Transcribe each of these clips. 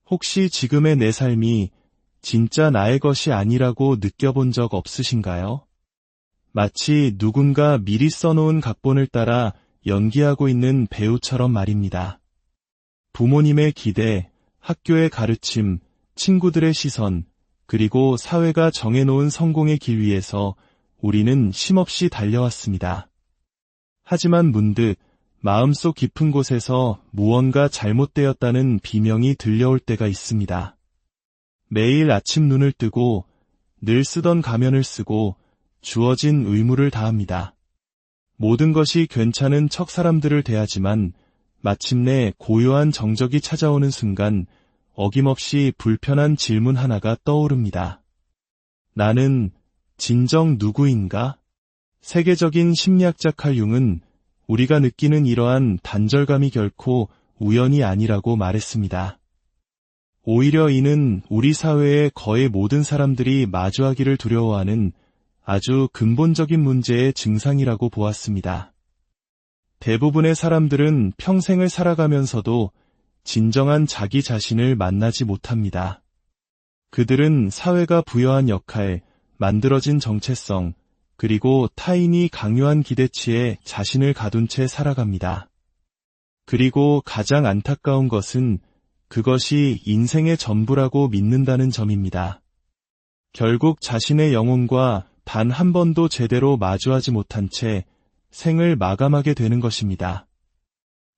혹시 지금의 내 삶이 진짜 나의 것이 아니라고 느껴본 적 없으신가요? 마치 누군가 미리 써놓은 각본을 따라 연기하고 있는 배우처럼 말입니다. 부모님의 기대, 학교의 가르침, 친구들의 시선, 그리고 사회가 정해놓은 성공의 길 위에서 우리는 쉼없이 달려왔습니다. 하지만 문득 마음속 깊은 곳에서 무언가 잘못되었다는 비명이 들려올 때가 있습니다. 매일 아침 눈을 뜨고 늘 쓰던 가면을 쓰고 주어진 의무를 다합니다. 모든 것이 괜찮은 척 사람들을 대하지만 마침내 고요한 정적이 찾아오는 순간 어김없이 불편한 질문 하나가 떠오릅니다. 나는 진정 누구인가? 세계적인 심리학자 칼 융은 우리가 느끼는 이러한 단절감이 결코 우연이 아니라고 말했습니다. 오히려 이는 우리 사회의 거의 모든 사람들이 마주하기를 두려워하는 아주 근본적인 문제의 증상이라고 보았습니다. 대부분의 사람들은 평생을 살아가면서도 진정한 자기 자신을 만나지 못합니다. 그들은 사회가 부여한 역할, 만들어진 정체성, 그리고 타인이 강요한 기대치에 자신을 가둔 채 살아갑니다. 그리고 가장 안타까운 것은 그것이 인생의 전부라고 믿는다는 점입니다. 결국 자신의 영혼과 단 한 번도 제대로 마주하지 못한 채 생을 마감하게 되는 것입니다.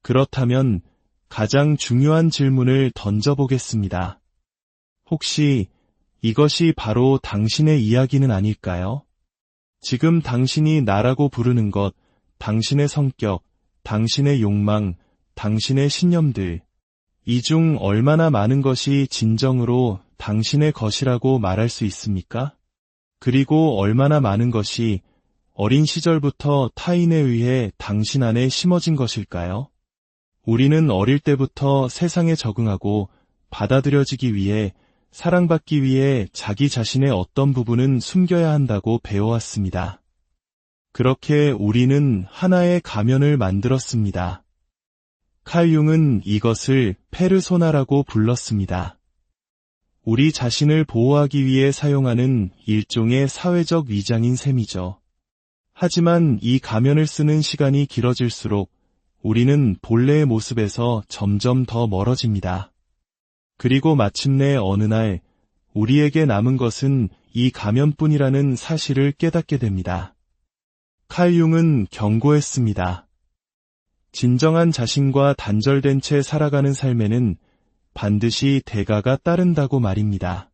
그렇다면 가장 중요한 질문을 던져보겠습니다. 혹시 이것이 바로 당신의 이야기는 아닐까요? 지금 당신이 나라고 부르는 것, 당신의 성격, 당신의 욕망, 당신의 신념들, 이 중 얼마나 많은 것이 진정으로 당신의 것이라고 말할 수 있습니까? 그리고 얼마나 많은 것이 어린 시절부터 타인에 의해 당신 안에 심어진 것일까요? 우리는 어릴 때부터 세상에 적응하고 받아들여지기 위해 사랑받기 위해 자기 자신의 어떤 부분은 숨겨야 한다고 배워왔습니다. 그렇게 우리는 하나의 가면을 만들었습니다. 칼 융은 이것을 페르소나라고 불렀습니다. 우리 자신을 보호하기 위해 사용하는 일종의 사회적 위장인 셈이죠. 하지만 이 가면을 쓰는 시간이 길어질수록 우리는 본래의 모습에서 점점 더 멀어집니다. 그리고 마침내 어느 날 우리에게 남은 것은 이 가면뿐이라는 사실을 깨닫게 됩니다. 칼 융은 경고했습니다. 진정한 자신과 단절된 채 살아가는 삶에는 반드시 대가가 따른다고 말입니다.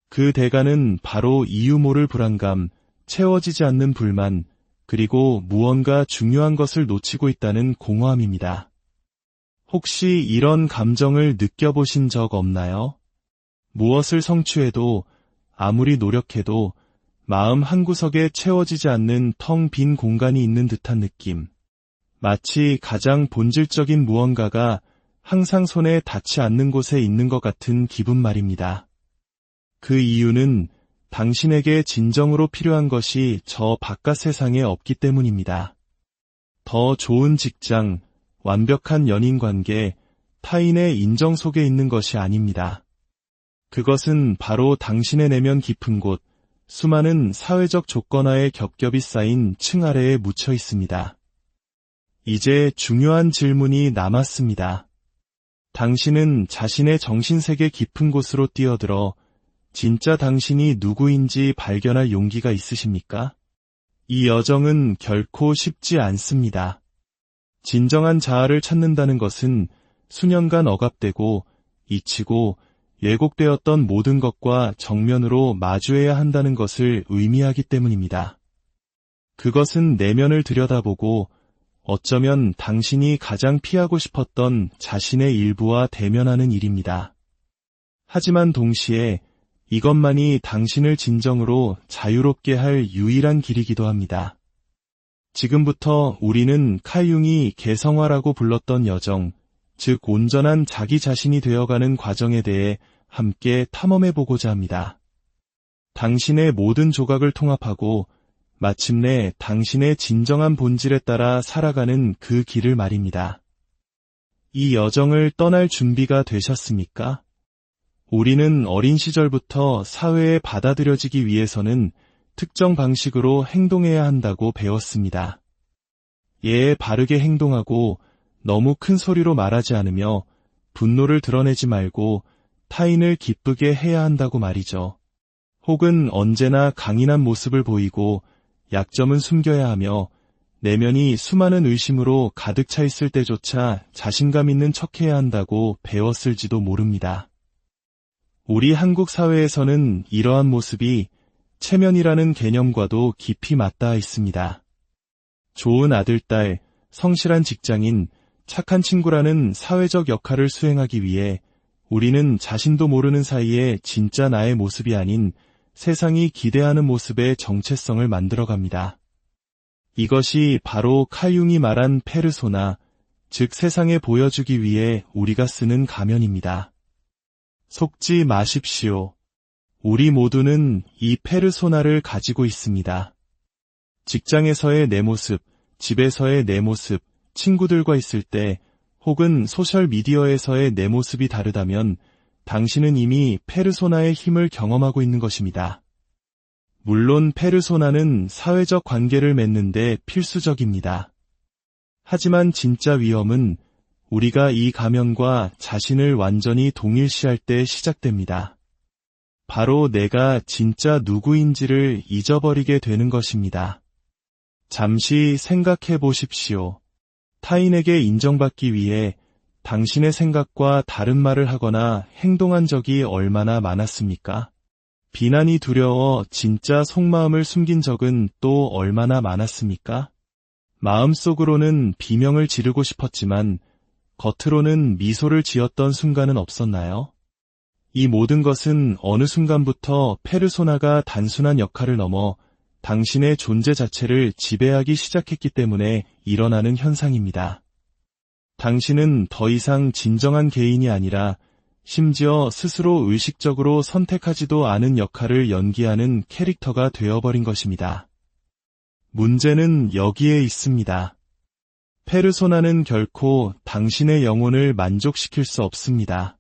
그 대가는 바로 이유 모를 불안감, 채워지지 않는 불만, 그리고 무언가 중요한 것을 놓치고 있다는 공허함입니다. 혹시 이런 감정을 느껴보신 적 없나요? 무엇을 성취해도 아무리 노력해도 마음 한구석에 채워지지 않는 텅 빈 공간이 있는 듯한 느낌. 마치 가장 본질적인 무언가가 항상 손에 닿지 않는 곳에 있는 것 같은 기분 말입니다. 그 이유는 당신에게 진정으로 필요한 것이 저 바깥 세상에 없기 때문입니다. 더 좋은 직장, 완벽한 연인 관계, 타인의 인정 속에 있는 것이 아닙니다. 그것은 바로 당신의 내면 깊은 곳, 수많은 사회적 조건하에 겹겹이 쌓인 층 아래에 묻혀 있습니다. 이제 중요한 질문이 남았습니다. 당신은 자신의 정신세계 깊은 곳으로 뛰어들어 진짜 당신이 누구인지 발견할 용기가 있으십니까? 이 여정은 결코 쉽지 않습니다. 진정한 자아를 찾는다는 것은 수년간 억압되고 잊히고 왜곡되었던 모든 것과 정면으로 마주해야 한다는 것을 의미하기 때문입니다. 그것은 내면을 들여다보고 어쩌면 당신이 가장 피하고 싶었던 자신의 일부와 대면하는 일입니다. 하지만 동시에 이것만이 당신을 진정으로 자유롭게 할 유일한 길이기도 합니다. 지금부터 우리는 칼 융이 개성화라고 불렀던 여정, 즉 온전한 자기 자신이 되어가는 과정에 대해 함께 탐험해보고자 합니다. 당신의 모든 조각을 통합하고 마침내 당신의 진정한 본질에 따라 살아가는 그 길을 말입니다. 이 여정을 떠날 준비가 되셨습니까? 우리는 어린 시절부터 사회에 받아들여지기 위해서는 특정 방식으로 행동해야 한다고 배웠습니다. 예에 바르게 행동하고 너무 큰 소리로 말하지 않으며 분노를 드러내지 말고 타인을 기쁘게 해야 한다고 말이죠. 혹은 언제나 강인한 모습을 보이고 약점은 숨겨야 하며 내면이 수많은 의심으로 가득 차 있을 때조차 자신감 있는 척해야 한다고 배웠을지도 모릅니다. 우리 한국 사회에서는 이러한 모습이 체면이라는 개념과도 깊이 맞닿아 있습니다. 좋은 아들, 딸, 성실한 직장인, 착한 친구라는 사회적 역할을 수행하기 위해 우리는 자신도 모르는 사이에 진짜 나의 모습이 아닌 세상이 기대하는 모습의 정체성을 만들어갑니다. 이것이 바로 칼 융이 말한 페르소나, 즉 세상에 보여주기 위해 우리가 쓰는 가면입니다. 속지 마십시오. 우리 모두는 이 페르소나를 가지고 있습니다. 직장에서의 내 모습, 집에서의 내 모습, 친구들과 있을 때 혹은 소셜미디어에서의 내 모습이 다르다면 당신은 이미 페르소나의 힘을 경험하고 있는 것입니다. 물론 페르소나는 사회적 관계를 맺는데 필수적입니다. 하지만 진짜 위험은 우리가 이 가면과 자신을 완전히 동일시할 때 시작됩니다. 바로 내가 진짜 누구인지를 잊어버리게 되는 것입니다. 잠시 생각해 보십시오. 타인에게 인정받기 위해 당신의 생각과 다른 말을 하거나 행동한 적이 얼마나 많았습니까? 비난이 두려워 진짜 속마음을 숨긴 적은 또 얼마나 많았습니까? 마음속으로는 비명을 지르고 싶었지만 겉으로는 미소를 지었던 순간은 없었나요? 이 모든 것은 어느 순간부터 페르소나가 단순한 역할을 넘어 당신의 존재 자체를 지배하기 시작했기 때문에 일어나는 현상입니다. 당신은 더 이상 진정한 개인이 아니라 심지어 스스로 의식적으로 선택하지도 않은 역할을 연기하는 캐릭터가 되어버린 것입니다. 문제는 여기에 있습니다. 페르소나는 결코 당신의 영혼을 만족시킬 수 없습니다.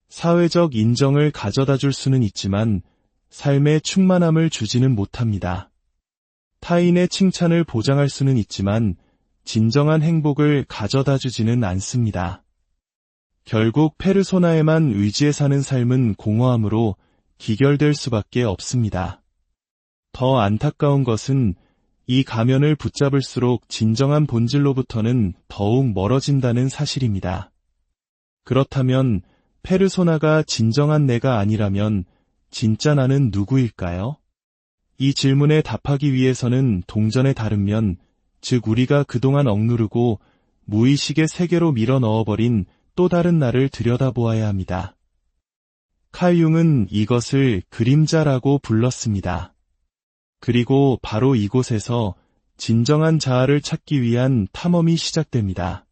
사회적 인정을 가져다 줄 수는 있지만 삶의 충만함을 주지는 못합니다. 타인의 칭찬을 보장할 수는 있지만 진정한 행복을 가져다 주지는 않습니다. 결국 페르소나에만 의지해 사는 삶은 공허함으로 기결될 수밖에 없습니다. 더 안타까운 것은 이 가면을 붙잡을수록 진정한 본질로부터는 더욱 멀어진다는 사실입니다. 그렇다면 페르소나가 진정한 내가 아니라면 진짜 나는 누구일까요? 이 질문에 답하기 위해서는 동전의 다른 면, 즉 우리가 그동안 억누르고 무의식의 세계로 밀어 넣어버린 또 다른 나를 들여다보아야 합니다. 칼 융은 이것을 그림자라고 불렀습니다. 그리고 바로 이곳에서 진정한 자아를 찾기 위한 탐험이 시작됩니다.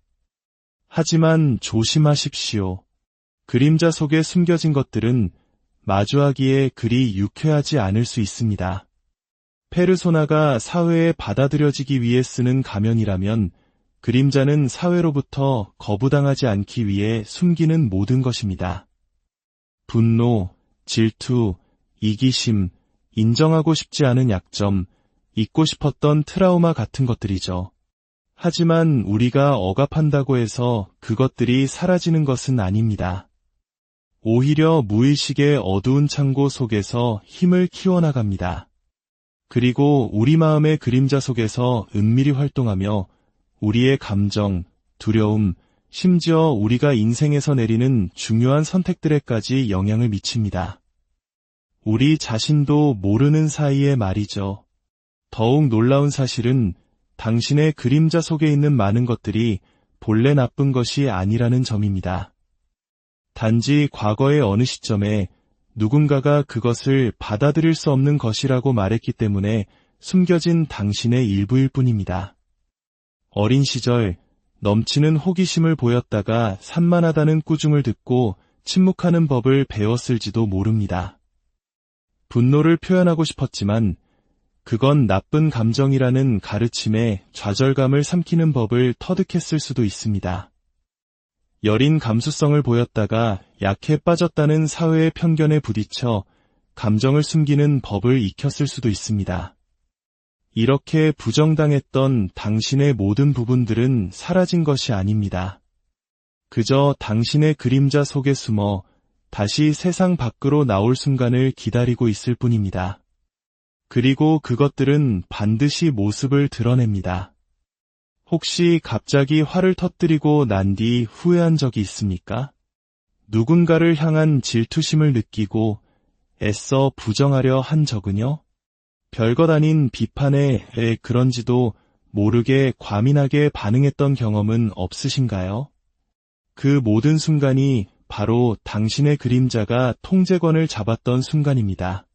하지만 조심하십시오. 그림자 속에 숨겨진 것들은 마주하기에 그리 유쾌하지 않을 수 있습니다. 페르소나가 사회에 받아들여지기 위해 쓰는 가면이라면 그림자는 사회로부터 거부당하지 않기 위해 숨기는 모든 것입니다. 분노, 질투, 이기심, 인정하고 싶지 않은 약점, 잊고 싶었던 트라우마 같은 것들이죠. 하지만 우리가 억압한다고 해서 그것들이 사라지는 것은 아닙니다. 오히려 무의식의 어두운 창고 속에서 힘을 키워나갑니다. 그리고 우리 마음의 그림자 속에서 은밀히 활동하며 우리의 감정, 두려움, 심지어 우리가 인생에서 내리는 중요한 선택들에까지 영향을 미칩니다. 우리 자신도 모르는 사이에 말이죠. 더욱 놀라운 사실은 당신의 그림자 속에 있는 많은 것들이 본래 나쁜 것이 아니라는 점입니다. 단지 과거의 어느 시점에 누군가가 그것을 받아들일 수 없는 것이라고 말했기 때문에 숨겨진 당신의 일부일 뿐입니다. 어린 시절 넘치는 호기심을 보였다가 산만하다는 꾸중을 듣고 침묵하는 법을 배웠을지도 모릅니다. 분노를 표현하고 싶었지만 그건 나쁜 감정이라는 가르침에 좌절감을 삼키는 법을 터득했을 수도 있습니다. 여린 감수성을 보였다가 약해 빠졌다는 사회의 편견에 부딪혀 감정을 숨기는 법을 익혔을 수도 있습니다. 이렇게 부정당했던 당신의 모든 부분들은 사라진 것이 아닙니다. 그저 당신의 그림자 속에 숨어 다시 세상 밖으로 나올 순간을 기다리고 있을 뿐입니다. 그리고 그것들은 반드시 모습을 드러냅니다. 혹시 갑자기 화를 터뜨리고 난 뒤 후회한 적이 있습니까? 누군가를 향한 질투심을 느끼고 애써 부정하려 한 적은요? 별것 아닌 비판에 그런지도 모르게 과민하게 반응했던 경험은 없으신가요? 그 모든 순간이 바로 당신의 그림자가 통제권을 잡았던 순간입니다.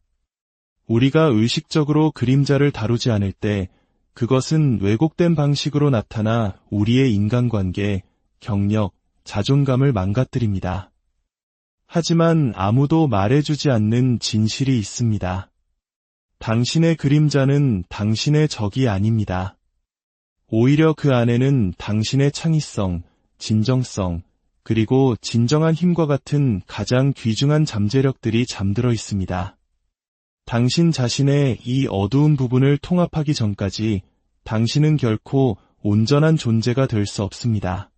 우리가 의식적으로 그림자를 다루지 않을 때 그것은 왜곡된 방식으로 나타나 우리의 인간관계, 경력, 자존감을 망가뜨립니다. 하지만 아무도 말해주지 않는 진실이 있습니다. 당신의 그림자는 당신의 적이 아닙니다. 오히려 그 안에는 당신의 창의성, 진정성, 그리고 진정한 힘과 같은 가장 귀중한 잠재력들이 잠들어 있습니다. 당신 자신의 이 어두운 부분을 통합하기 전까지 당신은 결코 온전한 존재가 될 수 없습니다.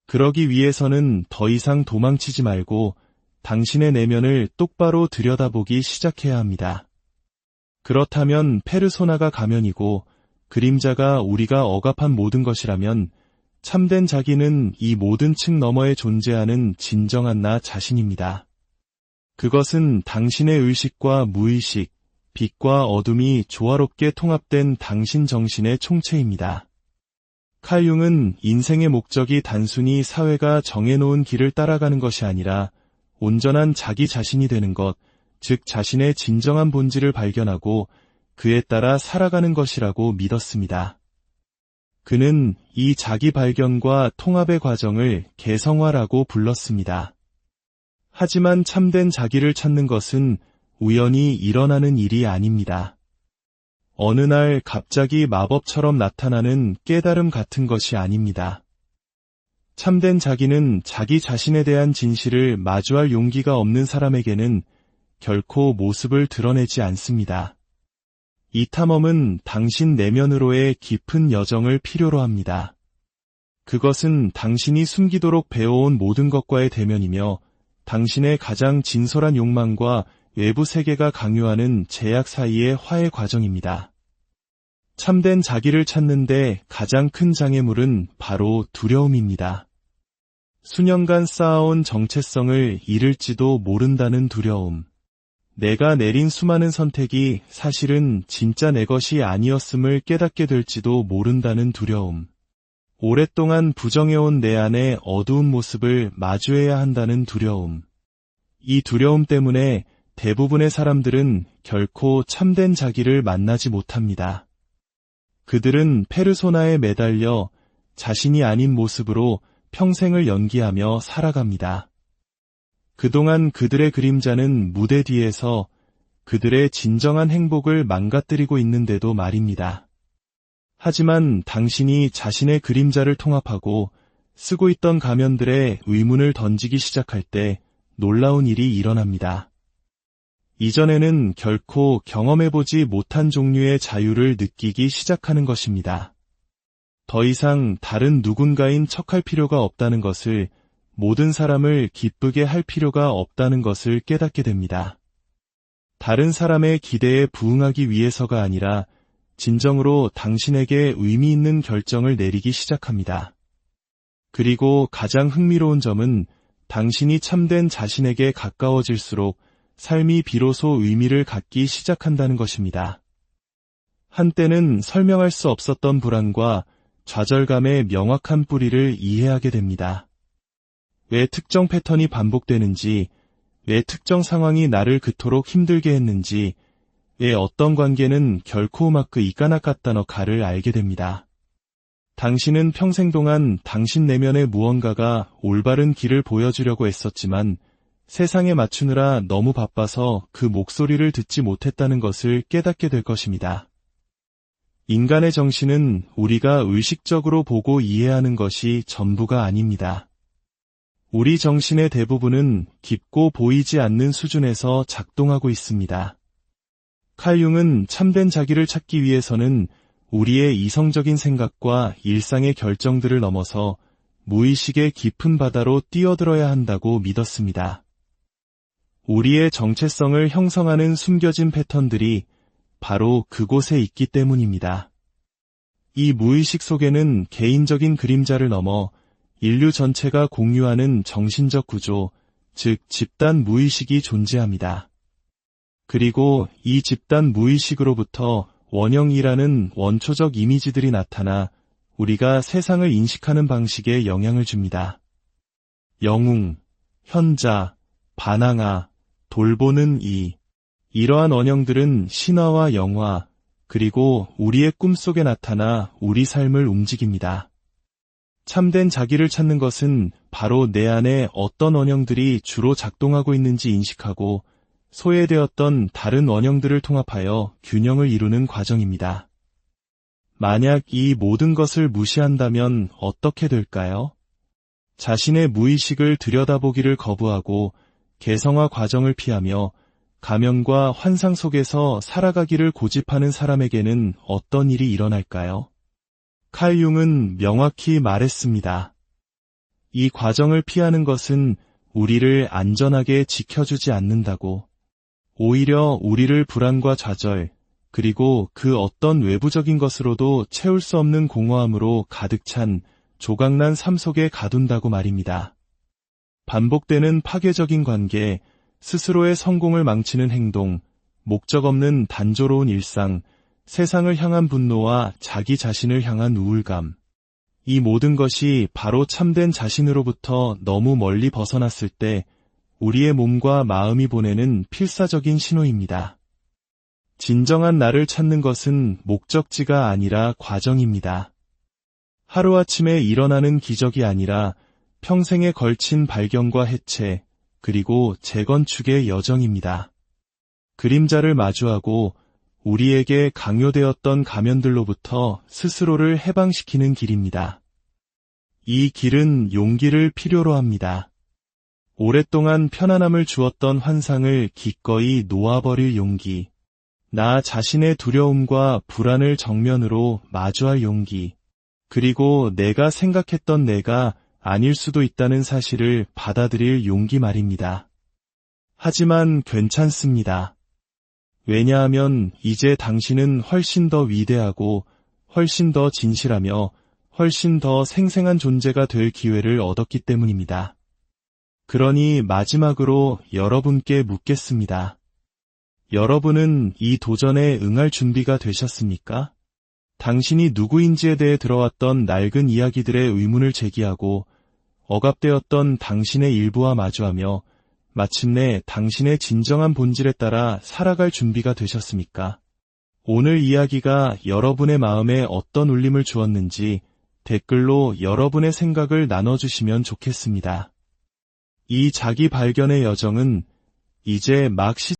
그러기 위해서는 더 이상 도망치지 말고 당신의 내면을 똑바로 들여다보기 시작해야 합니다. 그렇다면 페르소나가 가면이고 그림자가 우리가 억압한 모든 것이라면 참된 자기는 이 모든 층 너머에 존재하는 진정한 나 자신입니다. 그것은 당신의 의식과 무의식, 빛과 어둠이 조화롭게 통합된 당신 정신의 총체입니다. 칼 융은 인생의 목적이 단순히 사회가 정해놓은 길을 따라가는 것이 아니라 온전한 자기 자신이 되는 것, 즉 자신의 진정한 본질을 발견하고 그에 따라 살아가는 것이라고 믿었습니다. 그는 이 자기 발견과 통합의 과정을 개성화라고 불렀습니다. 하지만 참된 자기를 찾는 것은 우연히 일어나는 일이 아닙니다. 어느 날 갑자기 마법처럼 나타나는 깨달음 같은 것이 아닙니다. 참된 자기는 자기 자신에 대한 진실을 마주할 용기가 없는 사람에게는 결코 모습을 드러내지 않습니다. 이 탐험은 당신 내면으로의 깊은 여정을 필요로 합니다. 그것은 당신이 숨기도록 배워온 모든 것과의 대면이며 당신의 가장 진솔한 욕망과 외부 세계가 강요하는 제약 사이의 화해 과정입니다. 참된 자기를 찾는데 가장 큰 장애물은 바로 두려움입니다. 수년간 쌓아온 정체성을 잃을지도 모른다는 두려움. 내가 내린 수많은 선택이 사실은 진짜 내 것이 아니었음을 깨닫게 될지도 모른다는 두려움. 오랫동안 부정해온 내 안의 어두운 모습을 마주해야 한다는 두려움. 이 두려움 때문에 대부분의 사람들은 결코 참된 자기를 만나지 못합니다. 그들은 페르소나에 매달려 자신이 아닌 모습으로 평생을 연기하며 살아갑니다. 그동안 그들의 그림자는 무대 뒤에서 그들의 진정한 행복을 망가뜨리고 있는데도 말입니다. 하지만 당신이 자신의 그림자를 통합하고 쓰고 있던 가면들의 의문을 던지기 시작할 때 놀라운 일이 일어납니다. 이전에는 결코 경험해보지 못한 종류의 자유를 느끼기 시작하는 것입니다. 더 이상 다른 누군가인 척할 필요가 없다는 것을, 모든 사람을 기쁘게 할 필요가 없다는 것을 깨닫게 됩니다. 다른 사람의 기대에 부응하기 위해서가 아니라 진정으로 당신에게 의미 있는 결정을 내리기 시작합니다. 그리고 가장 흥미로운 점은 당신이 참된 자신에게 가까워질수록 삶이 비로소 의미를 갖기 시작한다는 것입니다. 한때는 설명할 수 없었던 불안과 좌절감의 명확한 뿌리를 이해하게 됩니다. 왜 특정 패턴이 반복되는지, 왜 특정 상황이 나를 그토록 힘들게 했는지, 왜 어떤 관계는 결코 우마크 이까나카타노 가를 알게 됩니다. 당신은 평생 동안 당신 내면의 무언가가 올바른 길을 보여주려고 애썼지만 세상에 맞추느라 너무 바빠서 그 목소리를 듣지 못했다는 것을 깨닫게 될 것입니다. 인간의 정신은 우리가 의식적으로 보고 이해하는 것이 전부가 아닙니다. 우리 정신의 대부분은 깊고 보이지 않는 수준에서 작동하고 있습니다. 칼 융은 참된 자기를 찾기 위해서는 우리의 이성적인 생각과 일상의 결정들을 넘어서 무의식의 깊은 바다로 뛰어들어야 한다고 믿었습니다. 우리의 정체성을 형성하는 숨겨진 패턴들이 바로 그곳에 있기 때문입니다. 이 무의식 속에는 개인적인 그림자를 넘어 인류 전체가 공유하는 정신적 구조, 즉 집단 무의식이 존재합니다. 그리고 이 집단 무의식으로부터 원형이라는 원초적 이미지들이 나타나 우리가 세상을 인식하는 방식에 영향을 줍니다. 영웅, 현자, 반항아, 돌보는 이. 이러한 원형들은 신화와 영화, 그리고 우리의 꿈속에 나타나 우리 삶을 움직입니다. 참된 자기를 찾는 것은 바로 내 안에 어떤 원형들이 주로 작동하고 있는지 인식하고 소외되었던 다른 원형들을 통합하여 균형을 이루는 과정입니다. 만약 이 모든 것을 무시한다면 어떻게 될까요? 자신의 무의식을 들여다보기를 거부하고 개성화 과정을 피하며 가면과 환상 속에서 살아가기를 고집하는 사람에게는 어떤 일이 일어날까요? 칼 융은 명확히 말했습니다. 이 과정을 피하는 것은 우리를 안전하게 지켜주지 않는다고. 오히려 우리를 불안과 좌절, 그리고 그 어떤 외부적인 것으로도 채울 수 없는 공허함으로 가득 찬 조각난 삶 속에 가둔다고 말입니다. 반복되는 파괴적인 관계, 스스로의 성공을 망치는 행동, 목적 없는 단조로운 일상, 세상을 향한 분노와 자기 자신을 향한 우울감. 이 모든 것이 바로 참된 자신으로부터 너무 멀리 벗어났을 때 우리의 몸과 마음이 보내는 필사적인 신호입니다. 진정한 나를 찾는 것은 목적지가 아니라 과정입니다. 하루아침에 일어나는 기적이 아니라 평생에 걸친 발견과 해체, 그리고 재건축의 여정입니다. 그림자를 마주하고 우리에게 강요되었던 가면들로부터 스스로를 해방시키는 길입니다. 이 길은 용기를 필요로 합니다. 오랫동안 편안함을 주었던 환상을 기꺼이 놓아버릴 용기, 나 자신의 두려움과 불안을 정면으로 마주할 용기, 그리고 내가 생각했던 내가 아닐 수도 있다는 사실을 받아들일 용기 말입니다. 하지만 괜찮습니다. 왜냐하면 이제 당신은 훨씬 더 위대하고 훨씬 더 진실하며 훨씬 더 생생한 존재가 될 기회를 얻었기 때문입니다. 그러니 마지막으로 여러분께 묻겠습니다. 여러분은 이 도전에 응할 준비가 되셨습니까? 당신이 누구인지에 대해 들어왔던 낡은 이야기들의 의문을 제기하고 억압되었던 당신의 일부와 마주하며 마침내 당신의 진정한 본질에 따라 살아갈 준비가 되셨습니까? 오늘 이야기가 여러분의 마음에 어떤 울림을 주었는지 댓글로 여러분의 생각을 나눠주시면 좋겠습니다. 이 자기 발견의 여정은 이제 막